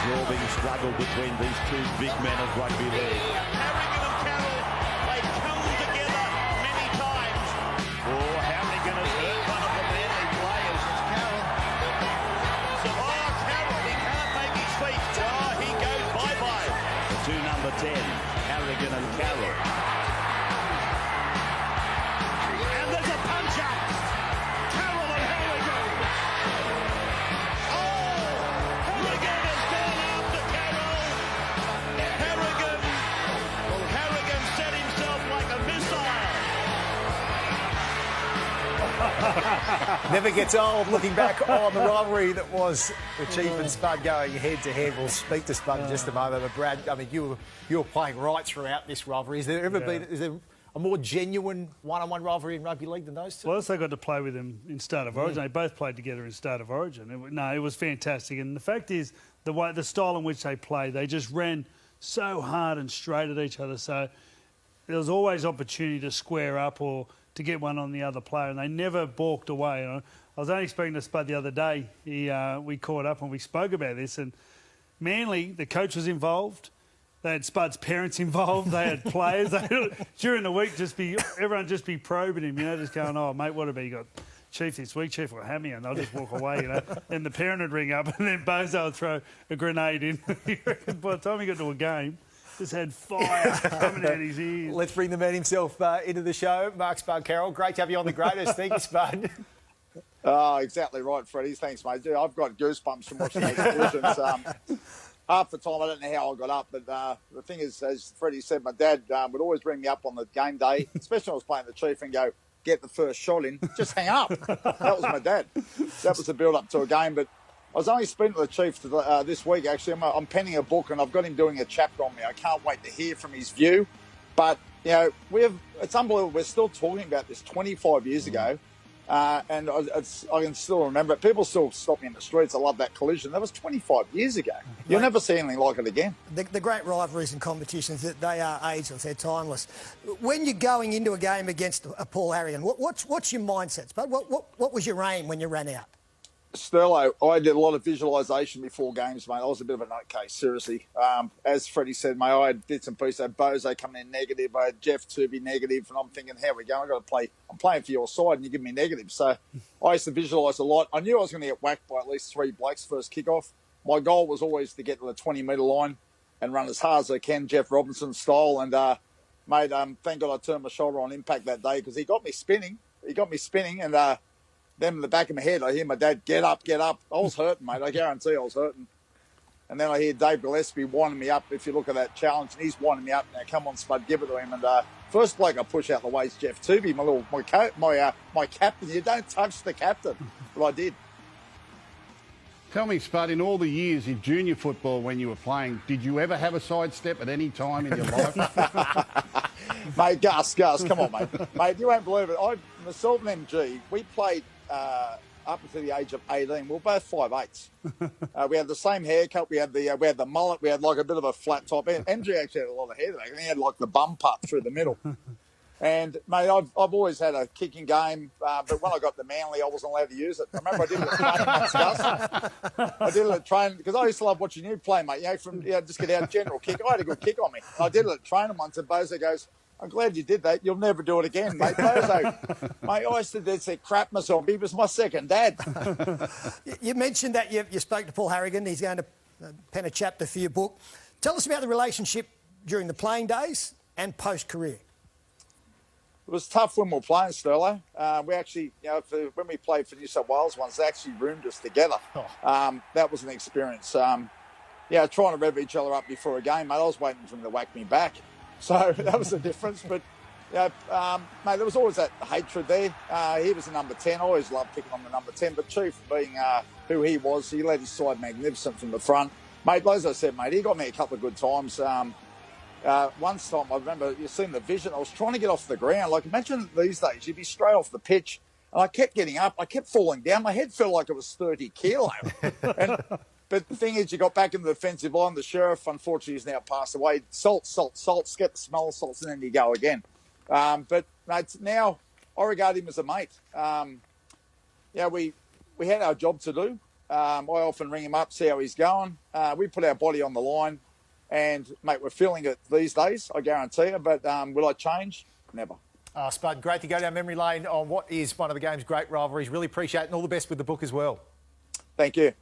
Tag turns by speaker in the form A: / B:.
A: absorbing struggle between these two big men of rugby league.
B: Harrigan and Carroll, they come together many times.
A: Oh, Harrigan has hurt one of the Manly players. It's Carroll.
B: So, Carroll, he can't make his feet. He goes bye-bye.
A: The two number 10, Harrigan and Carroll. And there's a punch-up. Carroll and Harrigan.
B: Harrigan has gone after Carroll. Harrigan set himself like a missile.
C: Never gets old looking back on the rivalry that was the Chief and Spud going head-to-head. We'll speak to Spud in just a moment. But Brad, I mean, you were playing right throughout this rivalry. Is there ever been a more genuine one-on-one rivalry in rugby league than those two?
D: Well, I also got to play with them in Start of Origin. They both played together in Start of Origin. It was fantastic. And the fact is, the style in which they played, they just ran so hard and straight at each other. So there was always opportunity to square up or to get one on the other player, and they never balked away. I was only speaking to Spud the other day. We caught up and we spoke about this. And Manly, the coach was involved. They had Spud's parents involved. They had players. During the week, everyone just be probing him, just going, "Oh, mate, what about you got Chief this week? Chief will have me," and they'll just walk away, Then the parent would ring up, and then Bozo would throw a grenade in. By the time he got to a game, just had fire coming out his ears.
C: Let's bring the man himself into the show. Mark Spud Carroll, great to have you on The Greatest. Thank you, Spud.
E: Oh, exactly right, Freddie. Thanks, mate. I've got goosebumps from watching those collisions. Half the time, I don't know how I got up, but the thing is, as Freddie said, my dad would always bring me up on the game day, especially when I was playing the Chief, and go, get the first shot in, just hang up. That was my dad. That was the build-up to a game, but I was only speaking to the Chief this week, actually. I'm penning a book, and I've got him doing a chapter on me. I can't wait to hear from his view. But, it's unbelievable. We're still talking about this 25 years ago. And I can still remember it. People still stop me in the streets. I love that collision. That was 25 years ago. You'll never see anything like it again.
F: The great rivalries and competitions, they are ageless. They're timeless. When you're going into a game against a Paul Harrigan, what's your mindset? But what was your aim when you ran out?
E: Sterlo, I did a lot of visualisation before games, mate. I was a bit of a nutcase, seriously. As Freddie said, mate, I had bits and pieces. I had Bozo coming in negative. I had Jeff Tooby negative. And I'm thinking, how we go? I'm playing for your side and you give me negative. So I used to visualise a lot. I knew I was going to get whacked by at least 3 blokes first kick-off. My goal was always to get to the 20-metre line and run as hard as I can, Jeff Robinson style. And, mate, thank God I turned my shoulder on impact that day because he got me spinning. And... then in the back of my head, I hear my dad, get up. I was hurting, mate. I guarantee I was hurting. And then I hear Dave Gillespie winding me up. If you look at that challenge, and he's winding me up. Now, come on, Spud, give it to him. And first bloke I push out the way is Jeff Tooby, my captain. You don't touch the captain. But I did.
G: Tell me, Spud, in all the years in junior football when you were playing, did you ever have a sidestep at any time in your life?
E: Mate, Gus, come on, mate. Mate, you won't believe it. Myself and MG, we played up until the age of 18. We were both 5'8". We had the same haircut. We had the mullet. We had like a bit of a flat top. MG actually had a lot of hair. He had like the bum part through the middle. And, mate, I've always had a kicking game, but when I got to Manly, I wasn't allowed to use it. I remember I did it at training once, Gus. I did it at training, because I used to love watching you play, mate. Just get out general kick. I had a good kick on me. I did it at training once, and Bozo goes, I'm glad you did that. You'll never do it again, mate. Bozo, mate, I used to say crap myself. He was my second dad.
F: You mentioned that you spoke to Paul Harrigan. He's going to pen a chapter for your book. Tell us about the relationship during the playing days and post-career.
E: It was tough when we were playing, Sterlo. We actually, when we played for New South Wales once, they actually roomed us together. That was an experience. Trying to rev each other up before a game, mate. I was waiting for them to whack me back. So that was the difference. But, mate, there was always that hatred there. He was a number 10. I always loved picking on the number 10. But Chief, being who he was, he led his side magnificent from the front. Mate, as I said, mate, he got me a couple of good times. Once time, I remember, you've seen the vision, I was trying to get off the ground. Like, imagine these days, you'd be straight off the pitch, and I kept getting up, I kept falling down. My head felt like it was 30 kilo. But the thing is, you got back in the defensive line. The sheriff, unfortunately, has now passed away. Salts, get the smell of salts, and then you go again. But mate, now I regard him as a mate. We had our job to do. I often ring him up, see how he's going. We put our body on the line, and, mate, we're feeling it these days, I guarantee you. But will I change? Never.
C: Spud, great to go down memory lane on what is one of the game's great rivalries. Really appreciate it, and all the best with the book as well.
E: Thank you.